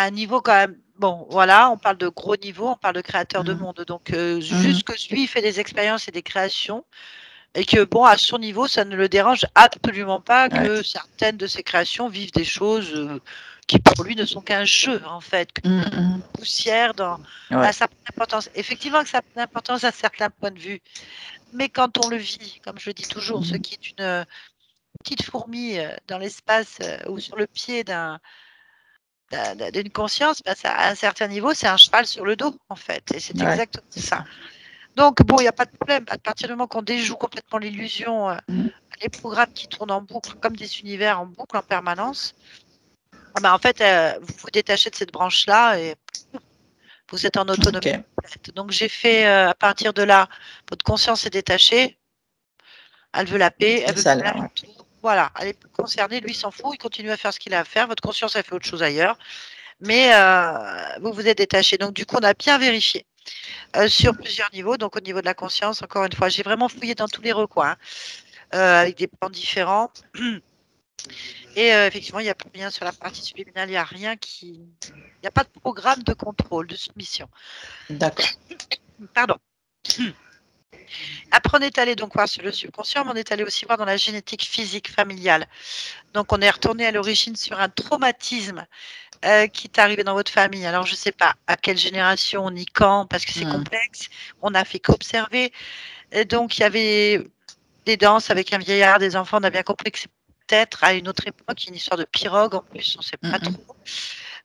un niveau quand même. Bon, voilà, on parle de gros niveau, on parle de créateur de Mhm. monde. Donc, Mhm. juste que lui fait des expériences et des créations, et que, bon, à son niveau, ça ne le dérange absolument pas Ouais. que certaines de ses créations vivent des choses qui, pour lui, ne sont qu'un jeu, en fait, que Mhm. poussière dans Ouais. à sa pleine importance. Effectivement que ça a pleine importance à certains points de vue, mais quand on le vit, comme je le dis toujours, ce Mhm. qui est une petite fourmi dans l'espace ou sur le pied d'une conscience, bah, ça, à un certain niveau, c'est un cheval sur le dos, en fait. Et c'est Ouais. exactement C'est ça. ça. Donc, bon, il n'y a pas de problème. À partir du moment qu'on déjoue complètement l'illusion, Mhm. les programmes qui tournent en boucle, comme des univers en boucle en permanence, ah bah, en fait, vous vous détachez de cette branche-là et vous êtes en Ok. autonomie complète. Donc, j'ai fait, à partir de là, votre conscience est détachée, elle veut la paix, elle veut Ça a le bien l'air. Ouais. tout. Voilà, elle n'est pas concernée, lui, il s'en fout, il continue à faire ce qu'il a à faire. Votre conscience, elle fait autre chose ailleurs. Mais vous vous êtes détaché. Donc, du coup, on a bien vérifié sur plusieurs niveaux. Donc, au niveau de la conscience, encore une fois, j'ai vraiment fouillé dans tous les recoins, avec des plans différents. Et effectivement, il n'y a plus rien sur la partie subliminale, il n'y a rien qui. Il n'y a pas de programme de contrôle, de soumission. D'accord. Pardon. Après, on est allé donc voir sur le subconscient, mais on est allé aussi voir dans la génétique physique familiale. Donc, on est retourné à l'origine sur un traumatisme qui est arrivé dans votre famille. Alors, je ne sais pas à quelle génération ni quand, parce que c'est complexe. On n'a fait qu'observer. Et donc, il y avait des danses avec un vieillard, des enfants. On a bien compris que c'est peut-être à une autre époque, une histoire de pirogue en plus, on ne sait pas trop.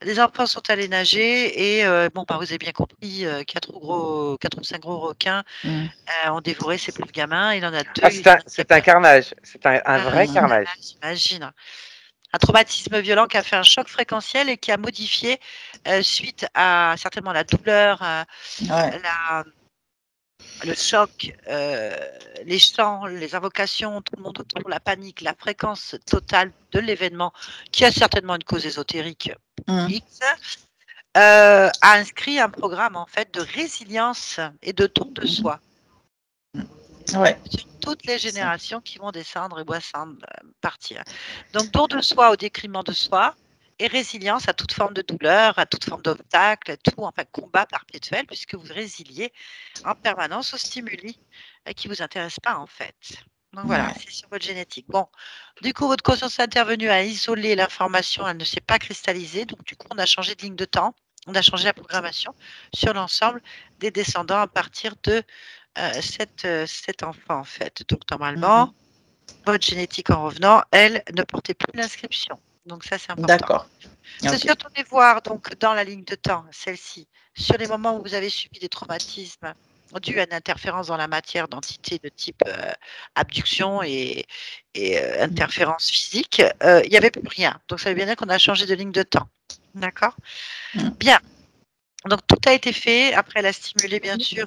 Les enfants sont allés nager et bon, bah, vous avez bien compris, 4 ou 5 gros requins ont dévoré ces pauvres gamins. Il en a 2. Ah, c'est un carnage. C'est un vrai carnage. J'imagine. Un traumatisme violent qui a fait un choc fréquentiel et qui a modifié suite à certainement la douleur, le choc, les chants, les invocations, tout le monde autour, la panique, la fréquence totale de l'événement, qui a certainement une cause ésotérique X, a inscrit un programme en fait de résilience et de don de soi. Sur toutes les générations qui vont descendre et partir. Donc, don de soi au détriment de soi et résilience à toute forme de douleur, à toute forme d'obstacle, à tout combat perpétuel, puisque vous résiliez en permanence aux stimuli qui ne vous intéressent pas en fait. Donc voilà, c'est sur votre génétique. Bon, du coup, votre conscience est intervenue à isoler l'information, elle ne s'est pas cristallisée, donc du coup, on a changé de ligne de temps, on a changé la programmation sur l'ensemble des descendants à partir de cet enfant en fait. Donc normalement, votre génétique en revenant, elle ne portait plus l'inscription. Donc ça c'est important. D'accord. C'est sûr, retournez voir donc dans la ligne de temps, celle-ci, sur les moments où vous avez subi des traumatismes dus à une interférence dans la matière d'entités de type abduction et interférence physique, il n'y avait plus rien. Donc ça veut bien dire qu'on a changé de ligne de temps. D'accord. Bien. Donc tout a été fait. Après, elle a stimulé bien sûr.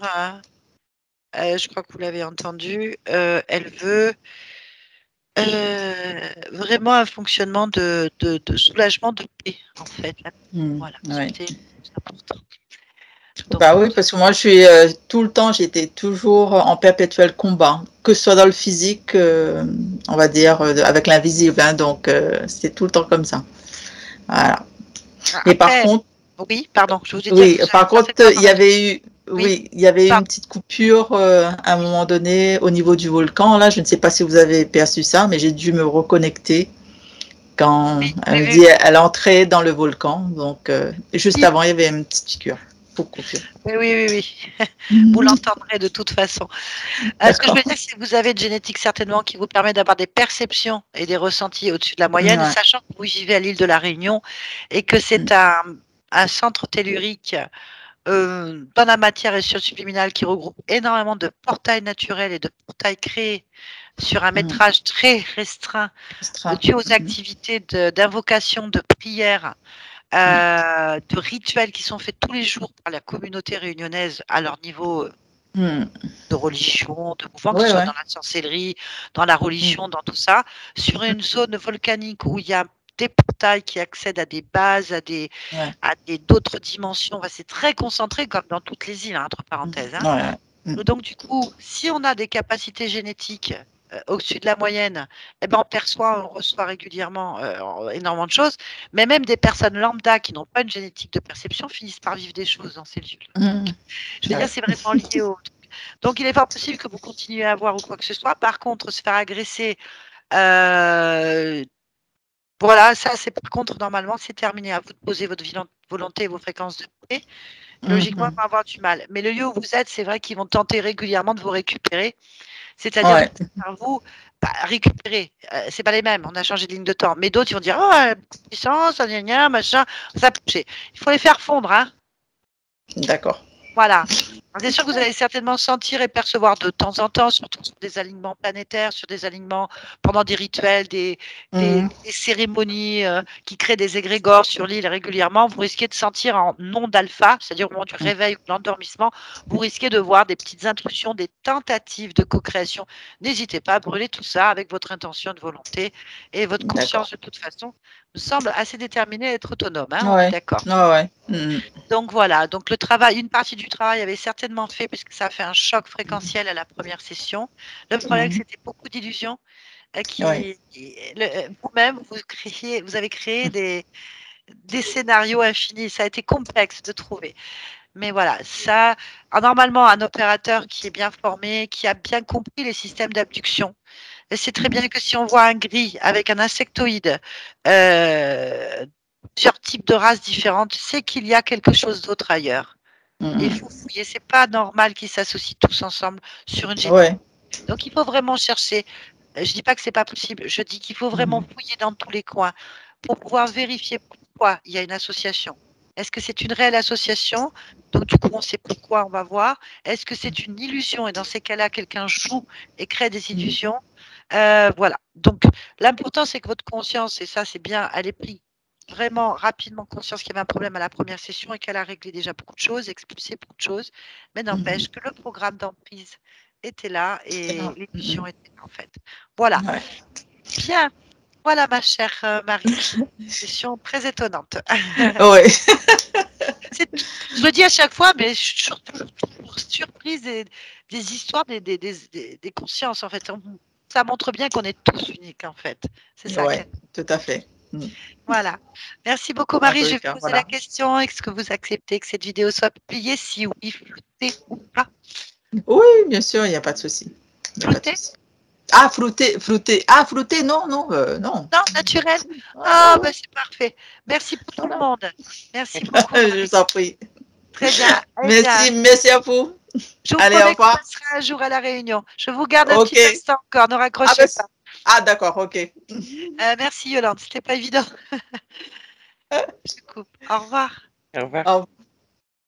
Je crois que vous l'avez entendu, elle veut vraiment un fonctionnement de soulagement, de paix, en fait. Voilà, c'était important. Donc, oui, parce que moi, je suis tout le temps, j'étais toujours en perpétuel combat, que ce soit dans le physique, on va dire, avec l'invisible. Hein, donc, c'était tout le temps comme ça. Voilà. Après, et par contre, oui, pardon, je vous ai dit. Oui, par contre, il y avait eu. Oui, il y avait eu une petite coupure à un moment donné au niveau du volcan. Là, je ne sais pas si vous avez perçu ça, mais j'ai dû me reconnecter quand elle me dit elle entrait dans le volcan. Donc, juste avant, il y avait une petite coupure. Oui. Vous l'entendrez de toute façon. Ce que je veux dire, c'est que vous avez une génétique certainement qui vous permet d'avoir des perceptions et des ressentis au-dessus de la moyenne, sachant que vous vivez à l'île de la Réunion et que c'est un centre tellurique dans la matière et sur le subliminal qui regroupe énormément de portails naturels et de portails créés sur un métrage très restreint dû aux activités d'invocation, de prière, de rituels qui sont faits tous les jours par la communauté réunionnaise à leur niveau de religion, de mouvement, que ce soit dans la sorcellerie, dans la religion, dans tout ça, sur une zone volcanique où il y a des portails qui accèdent à des bases, à d'autres dimensions. C'est très concentré comme dans toutes les îles, entre parenthèses. Donc du coup, si on a des capacités génétiques au-dessus de la moyenne, on perçoit, on reçoit régulièrement énormément de choses, mais même des personnes lambda qui n'ont pas une génétique de perception finissent par vivre des choses dans ces lieux. Je veux dire, c'est vraiment lié au truc. Donc, il n'est pas possible que vous continuiez à avoir ou quoi que ce soit. Par contre, se faire agresser, voilà, ça, c'est par contre, normalement, c'est terminé. À vous de poser votre volonté et vos fréquences de paix. Logiquement, on va avoir du mal. Mais le lieu où vous êtes, c'est vrai qu'ils vont tenter régulièrement de vous récupérer. C'est-à-dire que vous récupérer. C'est pas les mêmes. On a changé de ligne de temps. Mais d'autres, ils vont dire, oh, puissance, machin, ça a poussé. Il faut les faire fondre, hein. D'accord. Voilà. C'est sûr que vous allez certainement sentir et percevoir de temps en temps, surtout sur des alignements planétaires, sur des alignements pendant des rituels, des cérémonies qui créent des égrégores sur l'île régulièrement. Vous risquez de sentir en onde alpha, c'est-à-dire au moment du réveil ou de l'endormissement, vous risquez de voir des petites intrusions, des tentatives de co-création. N'hésitez pas à brûler tout ça avec votre intention de volonté et votre conscience de toute façon me semble assez déterminée à être autonome. Hein, on est d'accord. Donc voilà, donc le travail, une partie du travail avait certainement fait puisque ça a fait un choc fréquentiel à la première session. Le problème, c'était beaucoup d'illusions vous-même, vous avez créé des scénarios infinis. Ça a été complexe de trouver. Mais voilà, ça, normalement, un opérateur qui est bien formé, qui a bien compris les systèmes d'abduction, c'est très bien que si on voit un gris avec un insectoïde, plusieurs types de races différentes, c'est qu'il y a quelque chose d'autre ailleurs. Il faut fouiller. C'est pas normal qu'ils s'associent tous ensemble sur une génétique. Donc il faut vraiment chercher. Je dis pas que c'est pas possible. Je dis qu'il faut vraiment fouiller dans tous les coins pour pouvoir vérifier pourquoi il y a une association. Est-ce que c'est une réelle association? Donc du coup on sait pourquoi, on va voir. Est-ce que c'est une illusion? Et dans ces cas-là, quelqu'un joue et crée des illusions. Voilà. Donc l'important c'est que votre conscience, et ça c'est bien, elle est prise vraiment rapidement conscience qu'il y avait un problème à la première session et qu'elle a réglé déjà beaucoup de choses, expulsé beaucoup de choses, mais n'empêche que le programme d'emprise était là et l'illusion était là en fait. Voilà. Bien. Voilà ma chère Marie. Session très étonnante. Oui. Je le dis à chaque fois, mais je suis toujours surprise des histoires, des consciences en fait. Ça montre bien qu'on est tous uniques en fait. C'est ça. Oui, tout à fait. Voilà. Merci beaucoup, Marie. Je vais vous poser la question. Est-ce que vous acceptez que cette vidéo soit publiée? Si oui, floutée ou pas? Oui, bien sûr, il n'y a pas de souci. Floutée? Ah, flouté. Ah, flouté, non. Non, naturel. Ah, ben c'est parfait. Merci pour tout le monde. Merci beaucoup. Je vous en prie. Très bien. Merci à vous. Je vous promets que je passerai un jour à la Réunion. Je vous garde un petit instant encore. Ne raccrochez pas. Ah, d'accord, ok. Merci Yolande, c'était pas évident. Je coupe. Au revoir. Au revoir. Au revoir.